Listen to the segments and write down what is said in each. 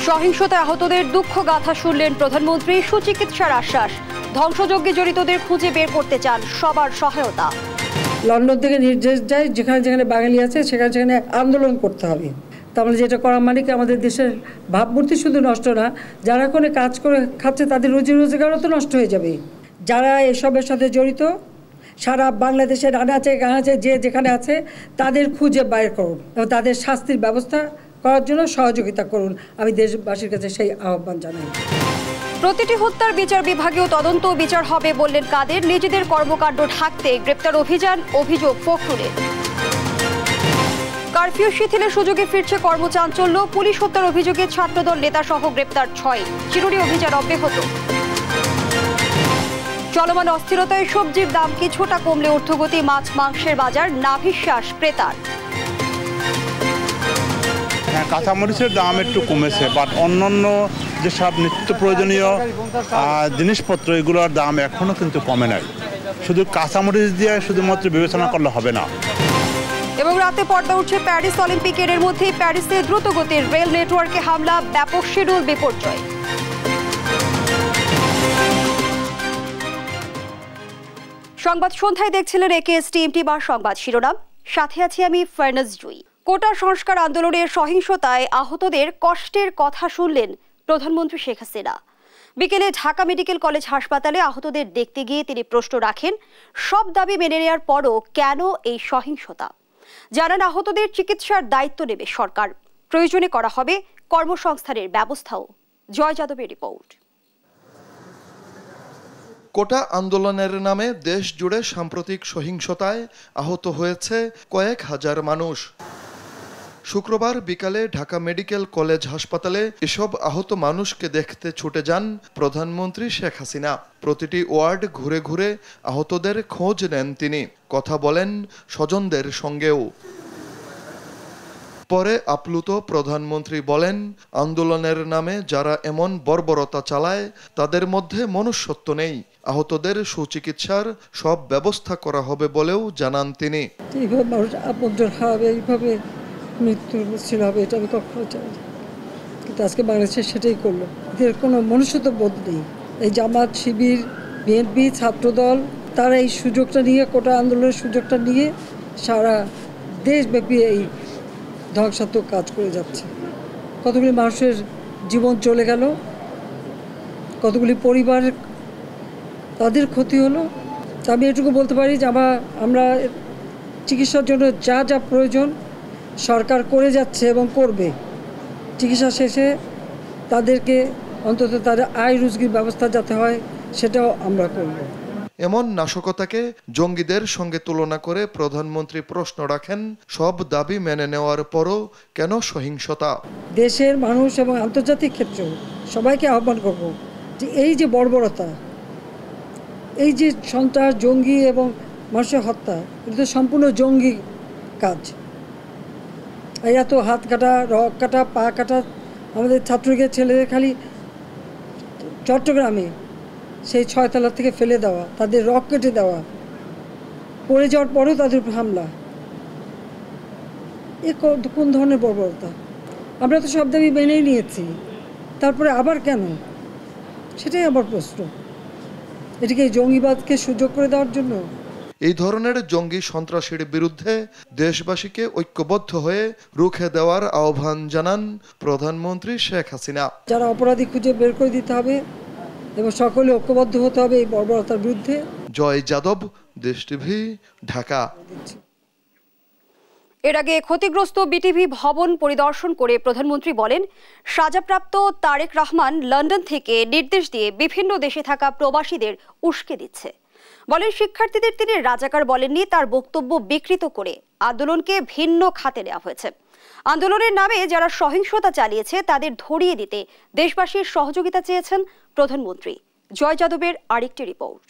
সহিংসতায় আহতদের দুঃখ গাথা শুনলেন প্রধানমন্ত্রী, সুচিকিৎসার আশ্বাস। ধ্বংসযজ্ঞে জড়িতদের খুঁজে বের করতে চান সবার সহায়তা। লন্ডন থেকে নির্দেশ যায় যেখানে যেখানে বাঙালি আছে সেখানে সেখানে আন্দোলন করতে হবে। তাহলে যেটা করা মানে কি আমাদের দেশের ভাবমূর্তি শুধু নষ্ট না, যারা কোনো কাজ করে খাচ্ছে তাদের রুজি রোজগারও তো নষ্ট হয়ে যাবে। যারা এসবের সাথে জড়িত সারা বাংলাদেশের আনাচে গানাচে যে যেখানে আছে তাদের খুঁজে বাইর করুন এবং তাদের শাস্তির ব্যবস্থা করার জন্য সহযোগিতা করুন। আমি দেশবাসীর কাছে সেই আহ্বান জানাই। প্রতিটি হত্যার বিচার বিভাগীয় তদন্ত বিচার হবে বললেন কাদের। নিজেদের কর্মকাণ্ড ঢাকতে গ্রেপ্তার অভিযান, অভিযোগ ফখরুলের। কারফিউ শিথিলের সুযোগে ফিরছে কর্মচাঞ্চল্য। পুলিশ হত্যার অভিযোগে ছাত্রদল নেতাসহ গ্রেপ্তার 6। চিরুনি অভিযান অব্যাহত। চলমান অস্থিরতায় সবজির দাম কিছুটা কমলে ঊর্ধ্বগতি মাছ মাংসের বাজার, নাভিশ্বাস ক্রেতার। কাঁচামরিচের দাম একটু কমেছে, বাট অন্যান্য যেসব নিত্য প্রয়োজনীয় জিনিসপত্র এগুলোর দাম এখনো কিন্তু কমে নাই। শুধু কাঁচামরিচ দিয়ে শুধুমাত্র বিবেচনা করলে হবে না। এবং রাতে পর্দা উঠছে প্যারিস অলিম্পিকের। এর মধ্যেই প্যারিসে দ্রুতগতির রেল নেটওয়ার্কে হামলা, ব্যাপক শিডিউল বিপর্যয়। সংবাদ সন্ধ্যায় দেখছিলেন একেএস টিএমটি বা সংবাদ শিরোনাম। সাথে আছি আমি ফারনাজ জুই। কোটা সংস্কার আন্দোলনের সহিংসতায় আহতদের কষ্টের কথা শুনলেন প্রধানমন্ত্রী শেখ হাসিনা। বিকেলে ঢাকা মেডিকেল কলেজ হাসপাতালে আহতদের দেখতে গিয়ে তিনি প্রশ্ন রাখেন, সব দাবি মেনে নেওয়ার পরও কেন এই সহিংসতা। জানান, আহতদের চিকিৎসার দায়িত্ব নেবে সরকার, প্রয়োজনে করা হবে কর্মসংস্থানের ব্যবস্থাও। জয় যাদবের রিপোর্ট। কোটা আন্দোলনের নামে দেশ জুড়ে সাম্প্রতিক সহিংসতায় আহত হয়েছে কয়েক হাজার মানুষ। শুক্রবার বিকালে ঢাকা মেডিকেল কলেজ হাসপাতালে এসব আহত মানুষকে দেখতে ছুটে যান প্রধানমন্ত্রী শেখ হাসিনা। প্রতিটি ওয়ার্ড ঘুরে ঘুরে আহতদের খোঁজ নেন তিনি, কথা বলেন স্বজনদের সঙ্গেও। পরে আপ্লুত প্রধানমন্ত্রী বলেন, আন্দোলনের নামে যারা এমন বর্বরতা চালায় তাদের মধ্যে মনুষ্যত্ব নেই। আহতদের সুচিকিৎসার সব ব্যবস্থা করা হবে বলেও জানান তিনি। এইভাবে মৃত্যু ছিল হবে এটা আমি কখনো চাই, কিন্তু আজকে বাংলাদেশে সেটাই করলো। এদের কোনো মনুষ্যত্ব বোধ নেই। এই জামাত, শিবির, বিএনপি, ছাত্রদল তারা এই সুযোগটা নিয়ে, কোটা আন্দোলনের সুযোগটা নিয়ে সারা দেশব্যাপী এই ধ্বংসাত্মক কাজ করে যাচ্ছে। কতগুলি মানুষের জীবন চলে গেল, কতগুলি পরিবার তাদের ক্ষতি হলো। আমি এটুকু বলতে পারি যে আমরা চিকিৎসার জন্য যা যা প্রয়োজন সরকার করে যাচ্ছে এবং করবে। চিকিৎসা শেষে তাদেরকে অন্তত তাদের আয় রুজির ব্যবস্থা যাতে হয় সেটাও আমরা করব। এমন নাশকতাকে জঙ্গিদের সঙ্গে তুলনা করে প্রধানমন্ত্রী প্রশ্ন রাখেন, সব দাবি মেনে নেওয়ার পরও কেন সহিংসতা। দেশের মানুষ এবং আন্তর্জাতিক ক্ষেত্রেও সবাইকে আহ্বান করব যে এই যে বর্বরতা, এই যে সন্ত্রাস, জঙ্গি এবং মানুষের হত্যা, এটা তো সম্পূর্ণ জঙ্গি কাজ। এরা তো হাত কাটা, রক কাটা, পা কাটা। আমাদের ছাত্রকে ছেলেদের খালি চট্টগ্রামে সেই 6 তলা থেকে ফেলে দেওয়া, তাদের রক কেটে দেওয়া, পড়ে যাওয়ার পরেও তাদের উপর হামলা। এ কোন ধরনের বর্বরতা? আমরা তো সব দাবি মেনেই নিয়েছি, তারপরে আবার কেন? সেটাই আমার প্রশ্ন। এটাকে জঙ্গিবাদকে সুযোগ করে দেওয়ার জন্য? এই ধরনের জঙ্গি সন্ত্রাসীর বিরুদ্ধে দেশবাসীকে ঐক্যবদ্ধ হয়ে রুখে দেওয়ার আহ্বান জানান প্রধানমন্ত্রী শেখ হাসিনা। যারা অপরাধী খুঁজে বের করে দিতে হবে এবং সকলে ঐক্যবদ্ধ হতে হবে এই বর্বরতার বিরুদ্ধে। জয় যাদব, দেশ টিভি, ঢাকা। এর আগে ক্ষতিগ্রস্ত বিটিভি ভবন পরিদর্শন করে প্রধানমন্ত্রী বলেন, সাজাপ্রাপ্ত তারেক রহমান লন্ডন থেকে নির্দেশ দিয়ে বিভিন্ন দেশে থাকা প্রবাসীদের উস্কে দিচ্ছে। বলেন, শিক্ষার্থীদের তিনি রাজাকার বলেননি, তার বক্তব্য বিকৃত করে আন্দোলনকে ভিন্ন খাতে নেওয়া হয়েছে। আন্দোলনের নামে যারা সহিংসতা চালিয়েছে তাদের ধরিয়ে দিতে দেশবাসীর সহযোগিতা চেয়েছেন প্রধানমন্ত্রী। জয় যাদবের আরেকটি রিপোর্ট।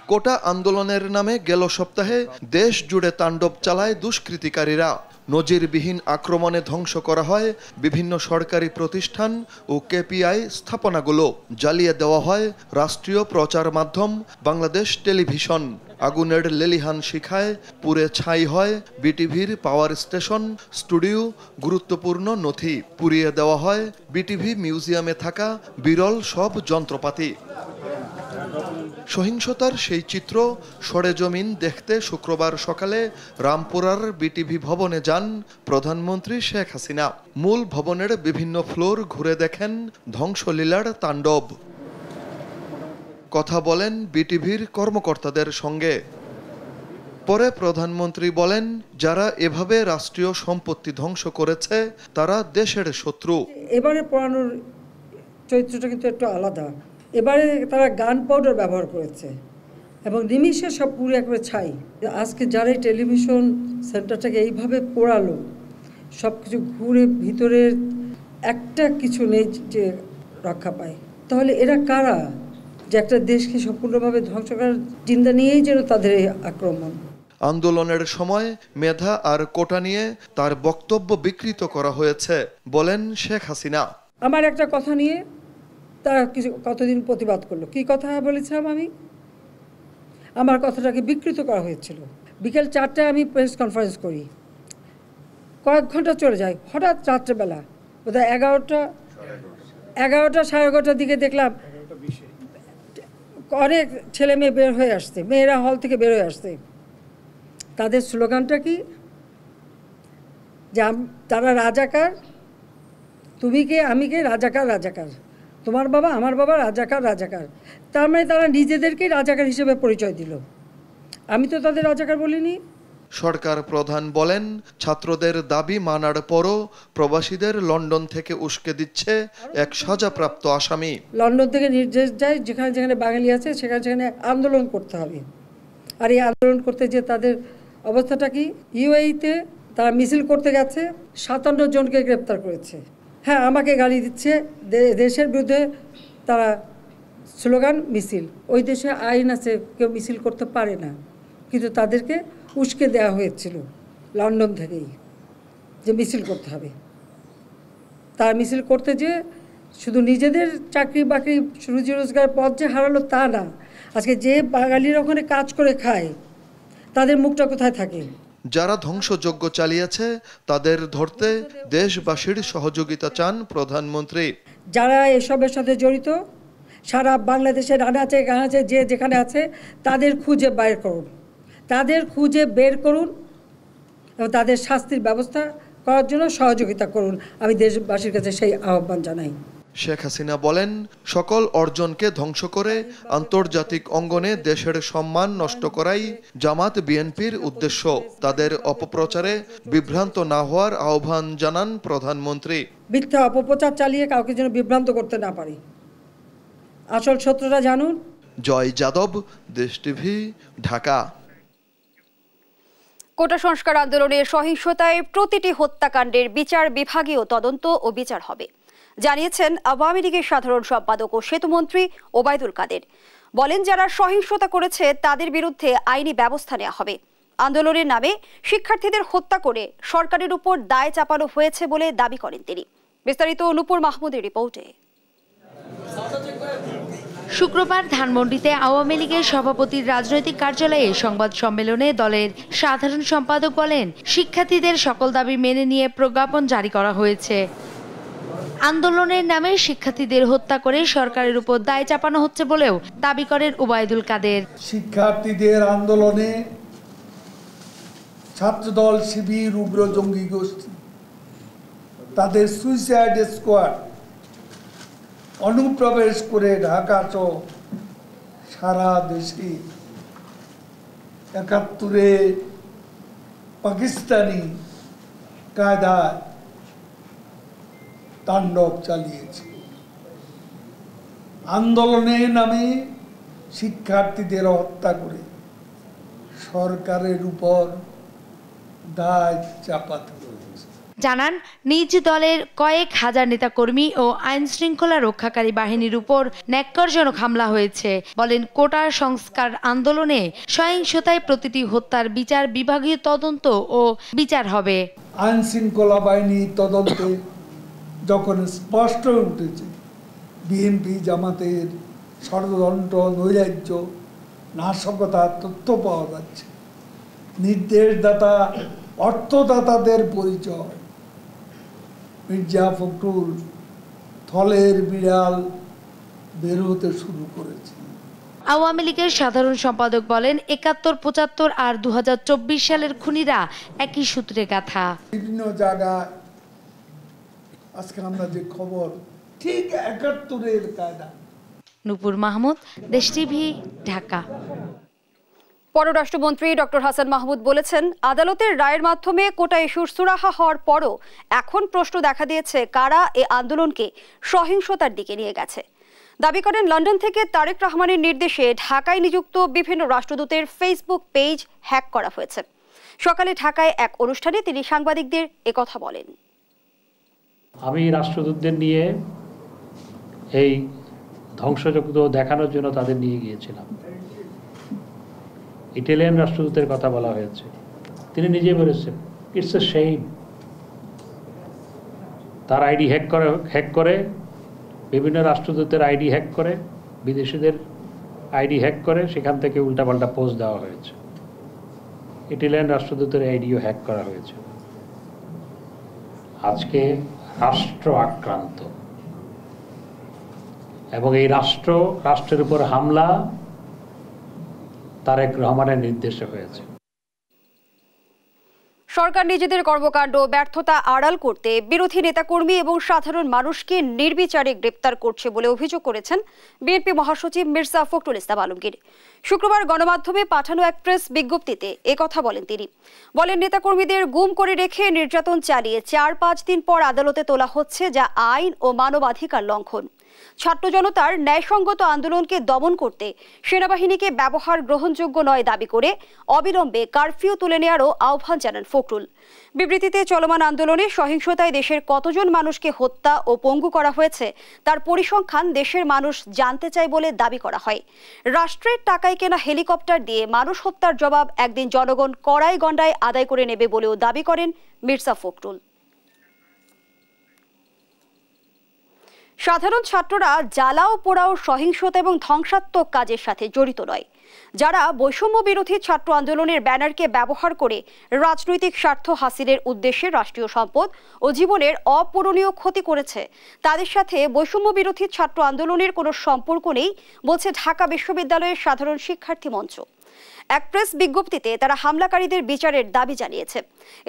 কোটা আন্দোলনের নামে গেল সপ্তাহে দেশ জুড়ে তাণ্ডব চালায় দুষ্কৃতিকারীরা। নজিরবিহীন আক্রমণে ধ্বংস করা হয় বিভিন্ন সরকারি প্রতিষ্ঠান ও কেপিআই স্থাপনাগুলো। জ্বালিয়ে দেওয়া হয় রাষ্ট্রীয় প্রচার মাধ্যম বাংলাদেশ টেলিভিশন। আগুনের লেলিহান শিখায় পুড়ে ছাই হয় বিটিভির পাওয়ার স্টেশন, স্টুডিও, গুরুত্বপূর্ণ নথি। পুড়িয়ে দেওয়া হয় বিটিভি মিউজিয়ামে থাকা বিরল সব যন্ত্রপাতি। সহিংসতার সেই চিত্র সরেজমিন দেখতে শুক্রবার সকালে রামপুরার বিটিভি ভবনে যান প্রধানমন্ত্রী শেখ হাসিনা। মূল ভবনের বিভিন্ন ফ্লোর ঘুরে দেখেন ধ্বংসলীলার তাণ্ডব। কথা বলেন বিটিভির কর্মকর্তাদের সঙ্গে। পরে প্রধানমন্ত্রী বলেন, যারা এভাবে রাষ্ট্রীয় সম্পত্তি ধ্বংস করেছে তারা দেশের শত্রু। এবারে পড়ানোর চরিত্রটা কিন্তু একটু আলাদা। এবারে তারা গান পাউডার ব্যবহার করেছে এবং নিমিষে সব পুরো একবারে ছাই। আজকে যারা টেলিভিশন সেন্টারটাকে এইভাবে পোড়ালো, সব কিছু ঘুরে ভিতরের একটা কিছু নেই যে রক্ষা পায়, তাহলে এরা কারা যে একটা দেশকে সম্পূর্ণভাবে ধ্বংস করার চিন্তা নিয়েই যেন তাদের এই আক্রমণ। আন্দোলনের সময় মেধা আর কোটা নিয়ে তার বক্তব্য বিকৃত করা হয়েছে বলেন শেখ হাসিনা। আমার একটা কথা নিয়ে তারা কিছু কতদিন প্রতিবাদ করলো। কি কথা বলেছিলাম আমি? আমার কথাটাকে বিকৃত করা হয়েছিল। বিকেল 4টায় আমি প্রেস কনফারেন্স করি, কয়েক ঘন্টা চলে যায়, হঠাৎ রাত্রেবেলা বোধহয় 11টা 11:30 দিকে দেখলাম অনেক ছেলে মেয়ে বের হয়ে আসছে, মেয়েরা হল থেকে বের হয়ে আসছে। তাদের স্লোগানটা কি? যে তারা রাজাকার, তুমি কে আমি কে, রাজাকার রাজাকার, তোমার বাবা আমার বাবা, রাজাকার রাজাকার। তার মানে তারা নিজেদেরকেই রাজাকার হিসেবে পরিচয় দিল। আমি তো তাদের রাজাকার বলিনি। সরকার প্রধান বলেন, ছাত্রদের দাবি মানার পরও প্রবাসীদের লন্ডন থেকে উস্কে দিচ্ছে এক সাজাপ্রাপ্ত আসামি। লন্ডন থেকে নির্দেশ যায় যেখানে যেখানে বাঙালি আছে সেখানে সেখানে আন্দোলন করতে হবে। আর এই আন্দোলন করতে যে তাদের অবস্থাটা কি? ইউএইতে তারা মিছিল করতে গেছে, 57 জনকে গ্রেপ্তার করেছে। হ্যাঁ, আমাকে গালি দিচ্ছে, দেশের বিরুদ্ধে তারা স্লোগান মিছিল। ওই দেশে আইন আছে, কেউ মিছিল করতে পারে না, কিন্তু তাদেরকে উস্কে দেওয়া হয়েছিল লন্ডন থেকেই যে মিছিল করতে হবে। তার মিছিল করতে যে শুধু নিজেদের চাকরি বাকরি রুজি রোজগারের পথ যে হারালো তা না, আজকে যে বাঙালিরা ওখানে কাজ করে খায় তাদের মুখটা কোথায় থাকে? যারা ধ্বংসযজ্ঞ চালিয়েছে তাদের ধরতে দেশবাসীর সহযোগিতা চান প্রধানমন্ত্রী। যারা এসবের সাথে জড়িত সারা বাংলাদেশের আনাচে গানাচে যে যেখানে আছে তাদের খুঁজে বের করুন, তাদের খুঁজে বের করুন এবং তাদের শাস্তির ব্যবস্থা করার জন্য সহযোগিতা করুন। আমি দেশবাসীর কাছে সেই আহ্বান জানাই। শেখ হাসিনা বলেন, সকল অর্জনকে ধ্বংস করে আন্তর্জাতিক অঙ্গনে দেশের সম্মান নষ্ট করাই জামাত বিএনপির উদ্দেশ্য। তাদের অপপ্রচারে বিভ্রান্ত না হওয়ার আহ্বান জানান প্রধানমন্ত্রী। মিথ্যা অপপ্রচার চালিয়ে কাউকে যেন বিভ্রান্ত করতে না পারি। আসল সত্যটা জানুন। জয় যাদব, দেশ টিভি, ঢাকা। কোটা সংস্কার আন্দোলনের সহিংসতায় প্রতিটি হত্যাকাণ্ডের বিচার বিভাগীয় তদন্ত ও বিচার হবে, জানিয়েছেন আওয়ামী লীগের সাধারণ সম্পাদক ও সেতুমন্ত্রী ওবায়দুল কাদের। বলেন, যারা সহিংসতা করেছে তাদের বিরুদ্ধে আইনি ব্যবস্থা নেওয়া হবে। আন্দোলনের নামে শিক্ষার্থীদের হত্যা করে সরকারের উপর দায় চাপানো হয়েছে বলে দাবি করেন তিনি। বিস্তারিত নূপুর মাহমুদের রিপোর্টে। শুক্রবার ধানমন্ডিতে আওয়ামী লীগের সভাপতির রাজনৈতিক কার্যালয়ে সংবাদ সম্মেলনে দলের সাধারণ সম্পাদক বলেন, শিক্ষার্থীদের সকল দাবি মেনে নিয়ে প্রজ্ঞাপন জারি করা হয়েছে। আন্দোলনের নামে শিক্ষার্থীদের হত্যা করে সরকারের উপর দায় চাপানো হচ্ছে বলেও দাবি করেন ওবায়দুল কাদের। শিক্ষার্থীদের আন্দোলনে ছাত্রদল, শিবির, উগ্র জঙ্গি গোষ্ঠী, তাদের সুইসাইড স্কোয়াড অনুপ্রবেশ করে ঢাকা সহ সারা দেশে ৭১-এ পাকিস্তানি কায়দায় তাণ্ডব চালিয়েছে। আন্দোলনের নামে শিক্ষার্থীদের হত্যা করে সরকারের উপর দায় চাপাতে হয়েছে। জানান নিজ দলের কয়েক হাজার নেতাকর্মী ও আইন শৃঙ্খলা রক্ষাকারী বাহিনীর উপর ন্যাক্কারজনক হামলা হয়েছে। বলেন কোটা সংস্কার আন্দোলনে সহিংসতায় প্রতিটি হত্যার বিচার বিভাগীয় তদন্ত ও বিচার হবে। আইন শৃঙ্খলা বাহিনী তদন্তে যখন স্পষ্ট হয়ে উঠেছে বিএনপি জামাতের ষড়যন্ত্র, নৈরাজ্য, নাশকতার তথ্য পাওয়া যাচ্ছে, নির্দেশদাতা অর্থদাতাদের পরিচয়, মির্জা ফখরুল থলের বিড়াল বের হতে শুরু করেছে। আওয়ামী লীগের সাধারণ সম্পাদক বলেন ৭১, ৭৫ আর ২০২৪ সালের খুনিরা একই সূত্রে গাঁথা। বিভিন্ন জায়গায় আজকে আমরা যে খবর ঠিক ৭১-এর কায়দা। নূপুর মাহমুদ, দেশ টিভি, ঢাকা। পররাষ্ট্রমন্ত্রী ডক্টর হাসান মাহমুদ বলেছেন, আদালতের রায়ের মাধ্যমে কোটা ইস্যুর সুরাহা হওয়ার পরও এখন প্রশ্ন দেখা দিয়েছে কারা এ আন্দোলনকে সহিংসতার দিকে নিয়ে গেছে। দাবি করেন লন্ডন থেকে তারেক রহমানের নির্দেশে ঢাকায় নিযুক্ত বিভিন্ন রাষ্ট্রদূতের ফেসবুক পেজ হ্যাক করা হয়েছে। সকালে ঢাকায় এক অনুষ্ঠানে তিনি সাংবাদিকদের একথা বলেন। আমি রাষ্ট্রদূতদের নিয়ে এই ধ্বংসযজ্ঞ দেখানোর জন্য তাদের নিয়ে গিয়েছিলাম। ইটালিয়ান রাষ্ট্রদূতের কথা বলা হয়েছে, তিনি নিজে বলেছেন ইটস এ শেম। তার আইডি হ্যাক করে বিভিন্ন রাষ্ট্রদূতের আইডি হ্যাক করে, বিদেশিদের আইডি হ্যাক করে সেখান থেকে উল্টাপাল্টা পোস্ট দেওয়া হয়েছে। ইটালিয়ান রাষ্ট্রদূতের আইডিও হ্যাক করা হয়েছে। আজকে রাষ্ট্র আক্রান্ত এবং এই রাষ্ট্রের উপর হামলা তারেক রহমানের নির্দেশে হয়েছে। সরকার নিজেদের কর্মকাণ্ড ব্যর্থতা আড়াল করতে বিরোধী নেতাকর্মী এবং সাধারণ মানুষকে নির্বিচারে গ্রেপ্তার করছে বলে অভিযোগ করেছেন বিএনপি মহাসচিব মির্জা ফখরুল ইসলাম আলমগীর। শুক্রবার গণমাধ্যমে পাঠানো এক প্রেস বিজ্ঞপ্তিতে একথা বলেন তিনি। বলেন, নেতাকর্মীদের গুম করে রেখে নির্যাতন চালিয়ে ৪-৫ দিন পর আদালতে তোলা হচ্ছে, যা আইন ও মানবাধিকার লঙ্ঘন। ছাত্র জনতার ন্যায়সঙ্গত আন্দোলনকে দমন করতে সেনাবাহিনীকে ব্যবহার গ্রহণযোগ্য নয় দাবি করে অবিলম্বে কারফিউ তুলে নেওয়ারও আহ্বান জানান ফখরুল। বিবৃতিতে চলমান আন্দোলনে সহিংসতায় দেশের কতজন মানুষকে হত্যা ও পঙ্গু করা হয়েছে তার পরিসংখ্যান দেশের মানুষ জানতে চায় বলে দাবি করা হয়। রাষ্ট্রের টাকায় কেনা হেলিকপ্টার দিয়ে মানুষ হত্যার জবাব একদিন জনগণ কড়াই গণ্ডায় আদায় করে নেবে বলেও দাবি করেন মির্জা ফখরুল। সাধারণ ছাত্ররা জ্বালাও পোড়াও সহিংসতা এবং ধ্বংসাত্মক কাজের সাথে জড়িত নয়। যারা বৈষম্য বিরোধী ছাত্র আন্দোলনের ব্যানারকে ব্যবহার করে রাজনৈতিক স্বার্থ হাসিলের উদ্দেশ্যে রাষ্ট্রীয় সম্পদ ও জীবনের অপূরণীয় ক্ষতি করেছে, তাদের সাথে বৈষম্য বিরোধী ছাত্র আন্দোলনের কোনো সম্পর্ক নেই বলছে ঢাকা বিশ্ববিদ্যালয়ের সাধারণ শিক্ষার্থী মঞ্চ। এক প্রেস বিজ্ঞপ্তিতে তারা হামলাকারীদের বিচারের দাবি জানিয়েছে।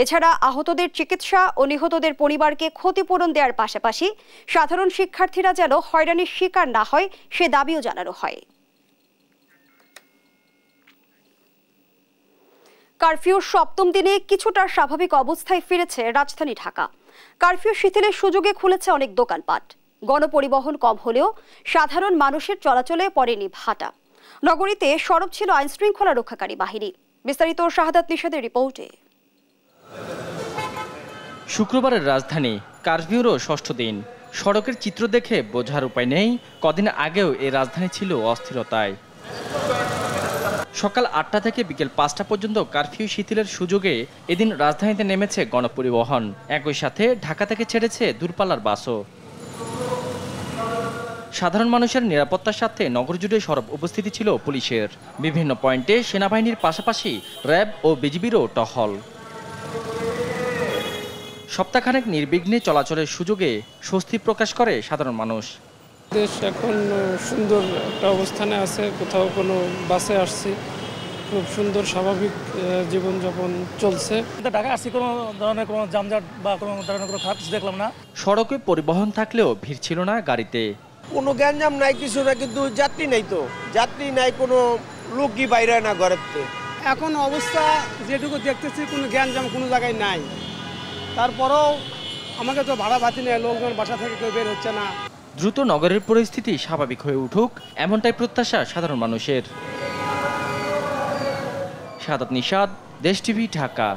এছাড়া আহতদের চিকিৎসা ও নিহতদের পরিবারকে ক্ষতিপূরণ দেওয়ার পাশাপাশি সাধারণ শিক্ষার্থীরা যেন হয়রানির শিকার না হয় সে দাবিও জানানো হয়। কারফিউর ৭ম দিনে কিছুটা স্বাভাবিক অবস্থায় ফিরেছে রাজধানী ঢাকা। কারফিউ শিথিলের সুযোগে খুলেছে অনেক দোকানপাট। গণপরিবহন কম হলেও সাধারণ মানুষের চলাচলে পড়েনি ভাটা। নগরীতে সরব ছিল আইন শৃঙ্খলা রক্ষাকারী বাহিনী। বিস্তারিত শাহাদাত নিশাদের রিপোর্টে। শুক্রবারের রাজধানী কারফিউরও ৬ষ্ঠ দিন। সড়কের চিত্র দেখে বোঝার উপায় নেই কদিন আগেও এই রাজধানী ছিল অস্থিরতায়। সকাল ৮টা থেকে বিকেল ৫টা পর্যন্ত কারফিউ শিথিলের সুযোগে এদিন রাজধানীতে নেমেছে গণপরিবহন। একই সাথে ঢাকা থেকে ছেড়েছে দূরপাল্লার বাসও। সাধারণ মানুষের নিরাপত্তার সাথে নগর জুড়ে সরব উপস্থিতি ছিল পুলিশের। বিভিন্ন পয়েন্টে সেনাবাহিনীর পাশাপাশি র্যাব ও বিজিবিরও টহল। সপ্তাহখানেক নির্বিঘ্নে চলাচলের সুযোগে স্বস্তি প্রকাশ করে সাধারণ মানুষ। দেশ এখন সুন্দর একটা অবস্থানে আছে। কোথাও কোনো বাসে আসছি, খুব সুন্দর স্বাভাবিক জীবনযাপন চলছে। ঢাকা আসছি, কোনো ধরনের কোনো যানজট বা কোনো ধরনের কোনো খারাপ কিছু দেখলাম না। সড়কে পরিবহন থাকলেও ভিড় ছিল না গাড়িতে। কোনো গ্যাঞ্জাম নাই, কিছু না, কিন্তু যাত্রী নাই, তো যাত্রী নাই, কোনো লোকই বাইরে না ঘরের। এখন অবস্থা যেটুকু দেখতেছি কোনো গ্যাঞ্জাম কোনো জায়গায় নাই। তারপরেও আমাকে তো ভাড়া ভাতি নেই, লোকজন বাসা থেকে কেউ বের হচ্ছে না। দ্রুত নগরের পরিস্থিতি স্বাভাবিক হয়ে উঠুক এমনটাই প্রত্যাশা সাধারণ মানুষের। শাহাদাত নিশাদ, দেশ টিভি, ঢাকা।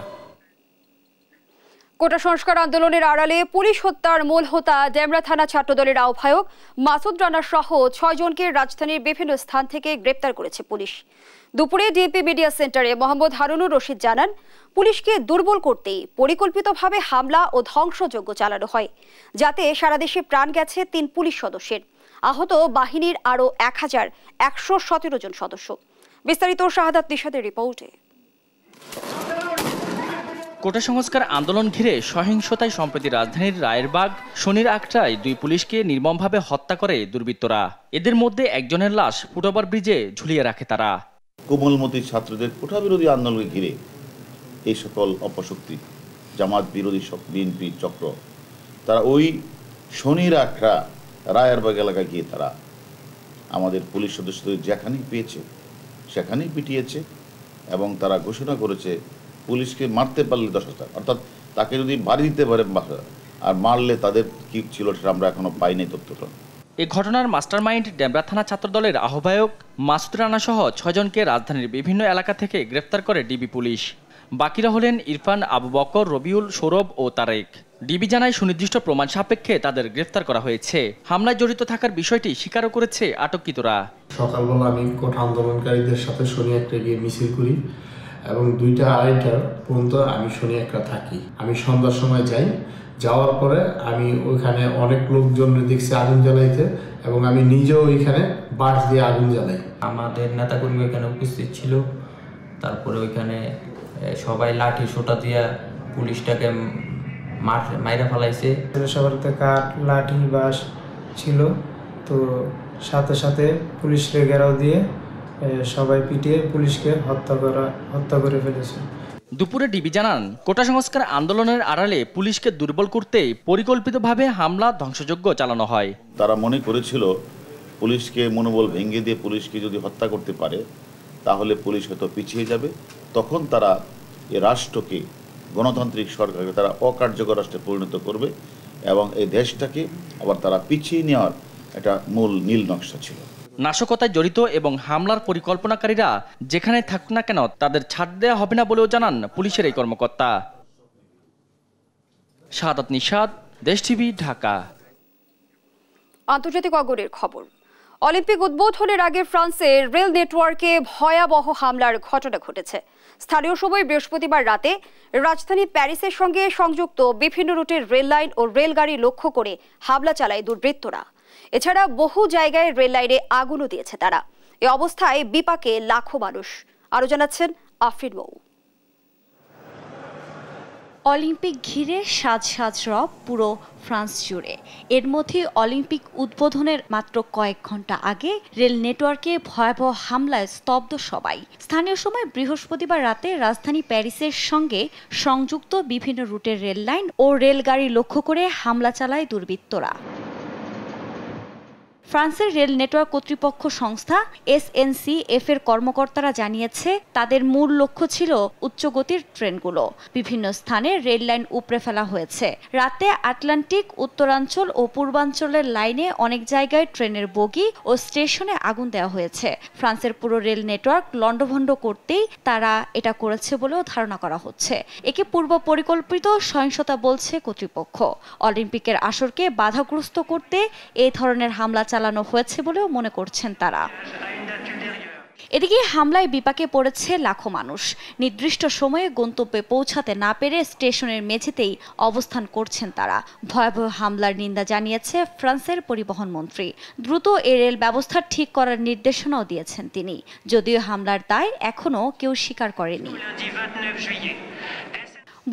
কোটা সংস্কার আন্দোলনের আড়ালে পুলিশ হত্যার মূল হোতা ডেমরা থানা ছাত্রদলের আহ্বায়ক মাসুদ রানা সহ 6 জনকে রাজধানীর বিভিন্ন স্থান থেকে গ্রেপ্তার করেছে পুলিশ। দুপুরে ডিএপি মিডিয়া সেন্টারে মোহাম্মদ হারুনুর রশিদ জানান, পুলিশকে দুর্বল করতেই পরিকল্পিতভাবে হামলা ও ধ্বংসযজ্ঞ চালানো হয়, যাতে সারা দেশে প্রাণ গেছে 3 পুলিশ সদস্যের, আহত বাহিনীর আরও 1117 জন সদস্য। বিস্তারিত শাহাদাত নিশাদের রিপোর্টে। কোটা সংস্কার আন্দোলন ঘিরে সহিংসতায় সম্প্রতি রাজধানীর রায়েরবাগ শনির আখড়ায় 2 পুলিশকে নির্মমভাবে হত্যা করে দুর্বৃত্তরা। এদের মধ্যে একজনের লাশ ফুটওভার ব্রিজে ঝুলিয়ে রাখে তারা। কোমলমতি ছাত্রদের কোটা বিরোধী আন্দোলনকে ঘিরে এই সকল অপশক্তি, জামাত বিরোধী বিএনপি চক্র, তারা ওই শনির আখড়া রায়েরবাগ এলাকায় গিয়ে তারা আমাদের পুলিশ সদস্যদের যেখানেই পেয়েছে সেখানেই পিটিয়েছে এবং তারা ঘোষণা করেছে পুলিশকে মারতে পারলে 10,000, অর্থাৎ তাকে যদি বাড়ি দিতে পারে আর মারলে তাদের কি ছিল সেটা আমরা এখনো পাইনি তথ্যটা। এই ঘটনার মাস্টারমাইন্ড ডেমরা থানা ছাত্রদলের আহ্বায়ক মাসুদ রানা সহ 6 জনকে রাজধানীর বিভিন্ন এলাকা থেকে গ্রেফতার করে ডিবি পুলিশ। বাকিরা হলেন ইরফান, আবু বকর, রবিউল, সৌরভ ও তারেক। ডিবি জানায় সুনির্দিষ্ট প্রমাণ সাপেক্ষে তাদের গ্রেফতার করা হয়েছে। হামলায় জড়িত থাকার বিষয়টি স্বীকারও করেছে আটককৃতরা। সকালবেলা আমি কোটা আন্দোলনকারীদের সাথে শনি একটা গিয়ে মিছিল করি এবং 2টা 2:30 পর্যন্ত আমি শনি একটা থাকি। আমি সন্ধ্যার সময় যাই, যাওয়ার পরে আমি ওইখানে অনেক লোকজন দেখছি আগুন জ্বালাইতে এবং আমি নিজেও ওইখানে বাঁশ দিয়ে আগুন জ্বালাই। আমাদের নেতাকর্মী এখানে উপস্থিত ছিল, তারপরে ওইখানে সবাই লাঠি সোটা দিয়ে পুলিশটাকে মাইরা ফেলাইছে। সবার কাঠ, লাঠি, বাঁশ ছিল, তো সাথে সাথে পুলিশকে ঘেরাও দিয়ে সবাই পিটিয়ে পুলিশকে হত্যা করে ফেলেছে। দুপুরে ডিবি জানান, কোটা সংস্কার আন্দোলনের আড়ালে পুলিশকে দুর্বল করতে পরিকল্পিতভাবে হামলা ধ্বংসযজ্ঞ চালানো হয়। তারা মনে করেছিল পুলিশকে মনোবল ভেঙে দিয়ে পুলিশকে যদি হত্যা করতে পারে তাহলে পুলিশ হয়তো পিছিয়ে যাবে, তখন তারা এই রাষ্ট্রকে, গণতান্ত্রিক সরকারকে তারা অকার্যকর রাষ্ট্রে পরিণত করবে এবং এই দেশটাকে আবার তারা পিছিয়ে নেওয়ার একটা মূল নীল নকশা ছিল। নাশকতায় জড়িত এবং হামলার পরিকল্পনাকারীরা যেখানে থাকুক না কেন তাদের ছাড় দেওয়া হবে না বলেও জানান পুলিশের এই কর্মকর্তা। শাহাদাত নিশাদ, দেশ টিভি, ঢাকা। আন্তর্জাতিক অঙ্গনের খবর। অলিম্পিক উদ্বোধনের আগে ফ্রান্সের রেল নেটওয়ার্কে ভয়াবহ হামলার ঘটনা ঘটেছে। স্থানীয় সময় বৃহস্পতিবার রাতে রাজধানী প্যারিসের সঙ্গে সংযুক্ত বিভিন্ন রুটের রেল লাইন ও রেলগাড়ি লক্ষ্য করে হামলা চালায় দুর্বৃত্তরা। এছাড়া বহু জায়গায় রেল লাইনে আগুনও দিয়েছে তারা। এ অবস্থায় বিপাকে লাখো মানুষ। আরো জানাচ্ছেন আফরিন মৌ। অলিম্পিক ঘিরে সাজ রব পুরো ফ্রান্স জুড়ে। এর মধ্যে অলিম্পিক উদ্বোধনের মাত্র কয়েক ঘন্টা আগে রেল নেটওয়ার্কে ভয়াবহ হামলায় স্তব্ধ সবাই। স্থানীয় সময় বৃহস্পতিবার রাতে রাজধানী প্যারিসের সঙ্গে সংযুক্ত বিভিন্ন রুটের রেল লাইন ও রেলগাড়ি লক্ষ্য করে হামলা চালায় দুর্বৃত্তরা। ফ্রান্সের রেল নেটওয়ার্ক কর্তৃপক্ষ সংস্থা SNCF এর কর্মকর্তারা জানিয়েছে, তাদের মূল লক্ষ্য ছিল উচ্চগতির ট্রেনগুলো। বিভিন্ন স্থানে রেল লাইন উপড়ে ফেলা হয়েছে। রাতে আটলান্টিক, উত্তরাঞ্চল ও পূর্বাঞ্চলের লাইনে অনেক জায়গায় ট্রেনের বগি ও স্টেশনে আগুন দেওয়া হয়েছে। ফ্রান্সের পুরো রেল নেটওয়ার্ক লণ্ডভণ্ড করতেই তারা এটা করেছে বলেও ধারণা করা হচ্ছে। একে পূর্ব পরিকল্পিত সহিংসতা বলছে কর্তৃপক্ষ। অলিম্পিকের আসরকে বাধাগ্রস্ত করতে এই ধরনের হামলা চালানো হয়েছে বলেও মনে করছেন তারা। এদিকে হামলায় বিপাকে পড়েছে লাখো মানুষ। নির্দিষ্ট সময়ে গন্তব্যে পৌঁছাতে না পেরে স্টেশনের মেঝেতেই অবস্থান করছেন তারা। ভয়াবহ হামলার নিন্দা জানিয়েছে ফ্রান্সের পরিবহন মন্ত্রী। দ্রুত এই রেল ব্যবস্থা ঠিক করার নির্দেশনাও দিয়েছেন তিনি, যদিও হামলার দায় এখনও কেউ স্বীকার করেনি।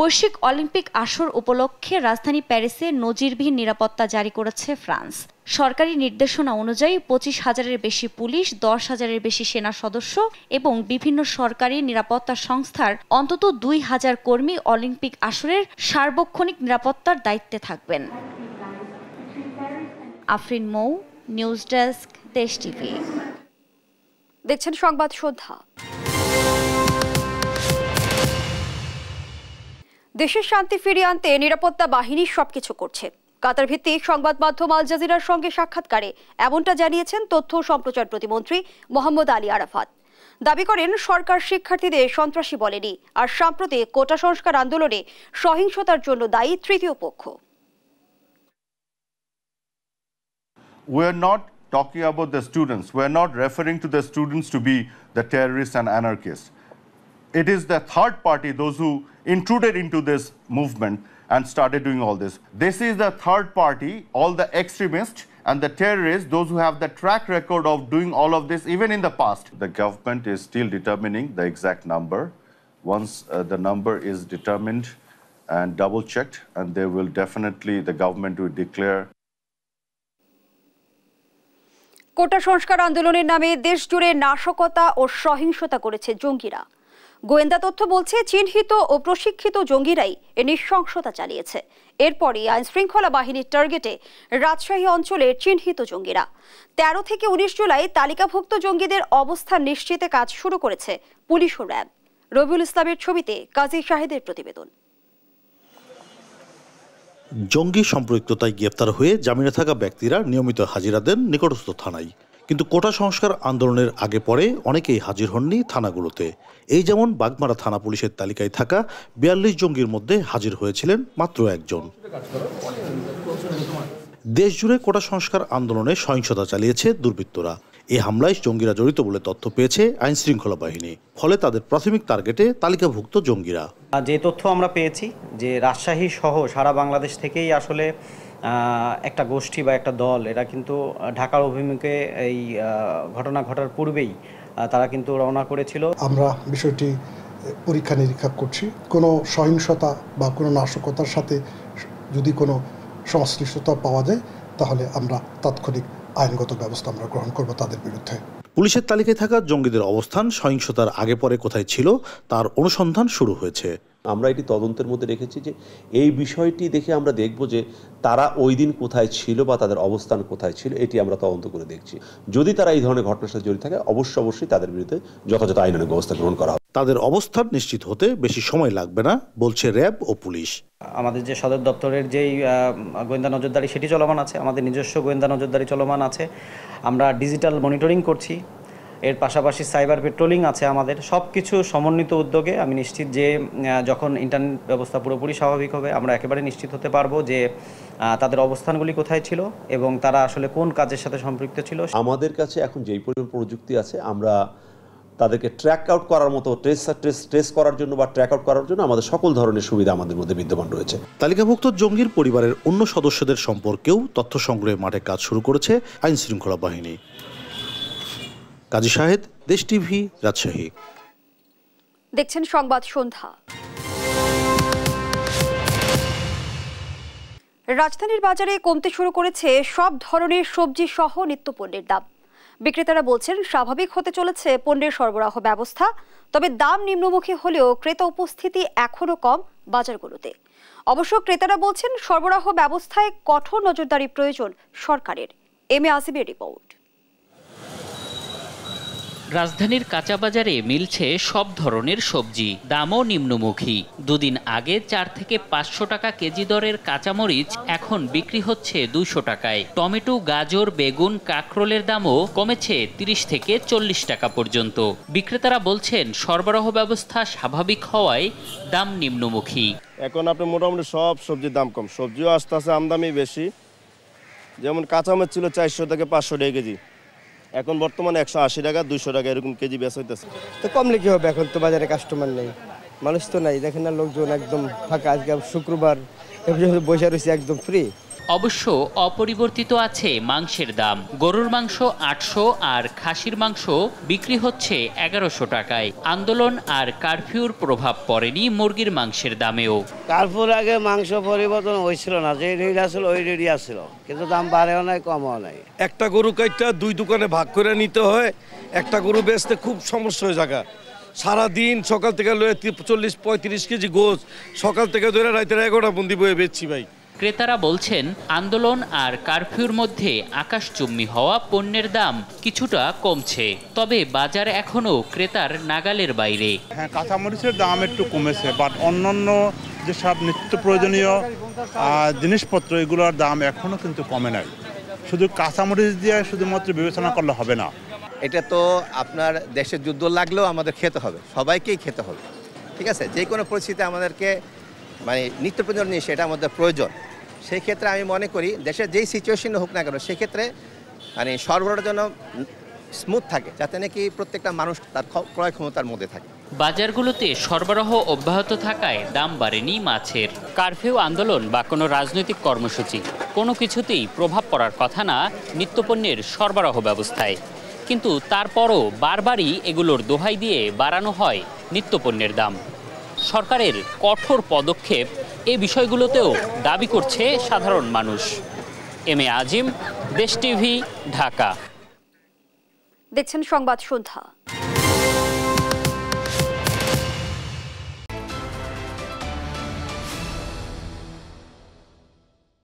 বৈশ্বিক অলিম্পিক আসর উপলক্ষে রাজধানী প্যারিসে নজিরবিহীন নিরাপত্তা জারি করেছে ফ্রান্স। সরকারি নির্দেশনা অনুযায়ী 25,000-এর বেশি পুলিশ, 10,000-এর বেশি সেনা সদস্য এবং বিভিন্ন সরকারি নিরাপত্তা সংস্থার অন্তত 2,000 কর্মী অলিম্পিক আসরের সার্বক্ষণিক নিরাপত্তার দায়িত্বে থাকবেন। আফরিন মৌ, নিউজ ডেস্ক, দেশ টিভি। দেখছেন সংবাদ সন্ধ্যা। দেশের শান্তি ফিরিয়ে আনতে নিরাপত্তা বাহিনী সবকিছু করছে। কাতার ভিত্তিক সংবাদ মাধ্যম আল জাজিরার সঙ্গে সাক্ষাৎকারে এমনটা জানিয়েছেন তথ্য ও সম্প্রচার প্রতিমন্ত্রী মোহাম্মদ আলী আরাফাত। দাবি করেন সরকার শিক্ষার্থীদের সন্ত্রাসী বলেনি, আর সাম্প্রতিক কোটা সংস্কার আন্দোলনে সহিংসতার জন্য দায়ী তৃতীয় পক্ষ। We're not talking about the students. We're not referring to the students to be the terrorists and anarchists. It is the third party, those who intruded into this movement and started doing all this. This is the third party, all the extremists and the terrorists, those who have the track record of doing all of this even in the past. The government is still determining the exact number. Once the number is determined and double checked, and they will definitely, the government will declare. কোটা সংস্কার আন্দোলনের নামে দেশজুড়ে নাশকতা ও সহিংসতা করেছে জঙ্গিরা। গোয়েন্দা তথ্য বলছে চিহ্নিত ও প্রশিক্ষিত জঙ্গিরাই এ নৃশংসতা চালিয়েছে। এরপরই আইন শৃঙ্খলা বাহিনীর টার্গেটে রাজশাহী অঞ্চলের চিহ্নিত জঙ্গিরা। 13 থেকে 19 জুলাই তালিকাভুক্ত জঙ্গিদের অবস্থান নিশ্চিতে কাজ শুরু করেছে পুলিশ ও র্যাব। রবিউল ইসলামের ছবিতে কাজী শাহিদের প্রতিবেদন। জঙ্গি সম্পৃক্ততায় গ্রেপ্তার হয়ে জামিনে থাকা ব্যক্তিরা নিয়মিত হাজিরা দেন নিকটস্থ থানায়, কিন্তু কোটা সংস্কার আন্দোলনের আগে পরে অনেকেই হাজির হননি থানাগুলোতে। এই যেমন বাগমারা থানা পুলিশের তালিকায় থাকা 42 জঙ্গির মধ্যে হাজির হয়েছিলেন মাত্র একজন। দেশজুড়ে কোটা সংস্কার আন্দোলনে সহিংসতা চালিয়েছে দুর্বৃত্তরা। এই হামলায় জঙ্গিরা জড়িত বলে তথ্য পেয়েছে আইন শৃঙ্খলা বাহিনী, ফলে তাদের প্রাথমিক টার্গেটে তালিকাভুক্ত জঙ্গিরা। যে তথ্য আমরা পেয়েছি যে রাজশাহী সহ সারা বাংলাদেশ থেকেই আসলে একটা গোষ্ঠী বা একটা দল, এরা কিন্তু ঢাকার অভিমুখে এই ঘটনা ঘটার পূর্বেই তারা কিন্তু রওনা করেছিল। আমরা বিষয়টি পরীক্ষা নিরীক্ষা করছি। কোনো সহিংসতা বা কোনো নাশকতার সাথে যদি কোনো সংশ্লিষ্টতা পাওয়া যায় তাহলে আমরা তাৎক্ষণিক আইনগত ব্যবস্থা আমরা গ্রহণ করব তাদের বিরুদ্ধে। পুলিশের তালিকায় থাকা জঙ্গিদের অবস্থান সহিংসতার আগে পরে কোথায় ছিল তার অনুসন্ধান শুরু হয়েছে। আমরা এটি তদন্তের মধ্যে রেখেছি যে এই বিষয়টি দেখে আমরা দেখব যে তারা ওই দিন কোথায় ছিল বা তাদের অবস্থান কোথায় ছিল, এটি আমরা তদন্ত করে দেখছি। যদি তারা এই ধরনের ঘটনার সাথে জড়িত থাকে অবশ্যই তাদের বিরুদ্ধে যথাযথ আইনানুগ ব্যবস্থা গ্রহণ করা হবে। তাদের অবস্থান নিশ্চিত হতে বেশি সময় লাগবে না বলছে র্যাব ও পুলিশ। আমাদের যে সদর দপ্তরের যেই গোয়েন্দা নজরদারি সেটি চলমান আছে, আমাদের নিজস্ব গোয়েন্দা নজরদারি চলমান আছে, আমরা ডিজিটাল মনিটরিং করছি, এর পাশাপাশি সাইবার পেট্রোলিং আছে। আমাদের সব কিছু সমন্বিত উদ্যোগে আমি নিশ্চিত যে যখন ইন্টারনেট ব্যবস্থা পুরোপুরি স্বাভাবিক হবে আমরা একেবারে নিশ্চিত হতে পারবো যে তাদের অবস্থানগুলি কোথায় ছিল এবং তারা আসলে কোন কাজের সাথে সম্পৃক্ত ছিল। আমাদের কাছে এখন যেই পরিমাণ প্রযুক্তি আছে আমরা তাদেরকে ট্র্যাক আউট করার মতো ট্রেস করার জন্য বা ট্র্যাক আউট করার জন্য আমাদের সকল ধরনের সুবিধা আমাদের মধ্যে বিদ্যমান রয়েছে। তালিকাভুক্ত জঙ্গির পরিবারের অন্য সদস্যদের সম্পর্কেও তথ্য সংগ্রহে মাঠে কাজ শুরু করেছে আইন শৃঙ্খলা বাহিনী। কাজী শাহেদ, দেশ টিভি, রাজশাহী। দেখছেন সংবাদ সন্ধ্যা। রাজধানীর বাজারে কমতে শুরু করেছে সব ধরনের সবজি সহ নিত্যপণ্যের দাম। বিক্রেতারা বলছেন স্বাভাবিক হতে চলেছে পণ্যের সরবরাহ ব্যবস্থা, তবে দাম নিম্নমুখী হলেও ক্রেতা উপস্থিতি এখনো কম বাজারগুলোতে। অবশ্য ক্রেতারা বলছেন সরবরাহ ব্যবস্থায় কঠোর নজরদারি প্রয়োজন সরকারের। এম এ আসিফের রিপোর্ট। রাজধানীর কাঁচা বাজারে মিলছে সব ধরনের সবজি, দামও নিম্নমুখী। দুদিন আগে 4 থেকে 500 টাকা কেজি দরের কাঁচামরিচ এখন বিক্রি হচ্ছে 200 টাকায়। টমেটো, গাজর, বেগুন, কাঁকরোলের দামও কমেছে 30 থেকে 40 টাকা পর্যন্ত। বিক্রেতারা বলছেন সরবরাহ ব্যবস্থা স্বাভাবিক হওয়ায় দাম নিম্নমুখী। এখন আপনি মোটামুটি সব সবজির দাম কম, সবজিও আস্তে আস্তে আমদানি বেশি। যেমন কাঁচামরিচ ছিল 400 থেকে 500 টাকা কেজি, এখন বর্তমানে 180 টাকা 200 টাকা এরকম কেজি বেচা হইতেছে। তো কমলে কি হবে, এখন তো বাজারে কাস্টমার নেই, মানুষ তো নাই, দেখেন না লোকজন একদম ফাঁকা। আজকে শুক্রবার বসে রয়েছে একদম ফ্রি। অবশ্য অপরিবর্তিত আছে মাংসের দাম। গরুর মাংস 800 আর খাসির মাংস বিক্রি হচ্ছে 1100 টাকায়। আন্দোলন আর কারফিউর প্রভাব পড়েনি মুরগির মাংসের দামেও। কারফিউর আগে মাংস পরিবর্তন হয়েছিল না, যে রেট আসলে ওই রেটই আসছিল, কিন্তু দাম বাড়েও নাই কমও নাই। একটা গরু কাইটা 2 দোকানে ভাগ করে নিতে হয়, একটা গরু বেচতে খুব সমস্যা হয়ে জায়গা। সারাদিন সকাল থেকে 40-35 কেজি গোছ সকাল থেকে ধরে রাতের 11টা বন্দি বয়ে বেচছি ভাই। ক্রেতারা বলছেন আন্দোলন আর কারফিউর মধ্যে আকাশচুম্বী হওয়া পণ্যের দাম কিছুটা কমছে, তবে বাজার এখনো ক্রেতার নাগালের বাইরে। হ্যাঁ, কাঁচামরিচের দাম একটু কমেছে, বাট অন্যান্য যেসব নিত্য প্রয়োজনীয় জিনিসপত্র এগুলোর দাম এখনো কিন্তু কমে নাই। শুধু কাঁচামরিচ দিয়ে শুধুমাত্র বিবেচনা করলে হবে না, এটা তো আপনার দেশে যুদ্ধ লাগলেও আমাদের খেতে হবে, সবাইকেই খেতে হবে, ঠিক আছে। যে কোনো পরিস্থিতিতে আমাদেরকে মানে নিত্য প্রয়োজনীয় জিনিস এটা আমাদের প্রয়োজন। সেই ক্ষেত্রে আমি মনে করি দেশের যেই সিচুয়েশন হোক না কেন সেক্ষেত্রে মানে সরবরাহের জন্য স্মুথ থাকে, যাতে নাকি প্রত্যেকটা মানুষ তার ক্রয় ক্ষমতার মধ্যে থাকে। বাজারগুলোতে সরবরাহ অব্যাহত থাকায় দাম বাড়েনি মাছের। কারফিউ আন্দোলন বা কোনো রাজনৈতিক কর্মসূচি কোনো কিছুতেই প্রভাব পড়ার কথা না নিত্যপণ্যের সরবরাহ ব্যবস্থায়, কিন্তু তারপরও বারবারই এগুলোর দোহাই দিয়ে বাড়ানো হয় নিত্যপণ্যের দাম। সরকারের কঠোর পদক্ষেপ এই বিষয়গুলোতেও দাবি করছে সাধারণ মানুষ। এম এ আজিম, দেশ টিভি, ঢাকা। দেখছেন সংবাদ সন্ধ্যা।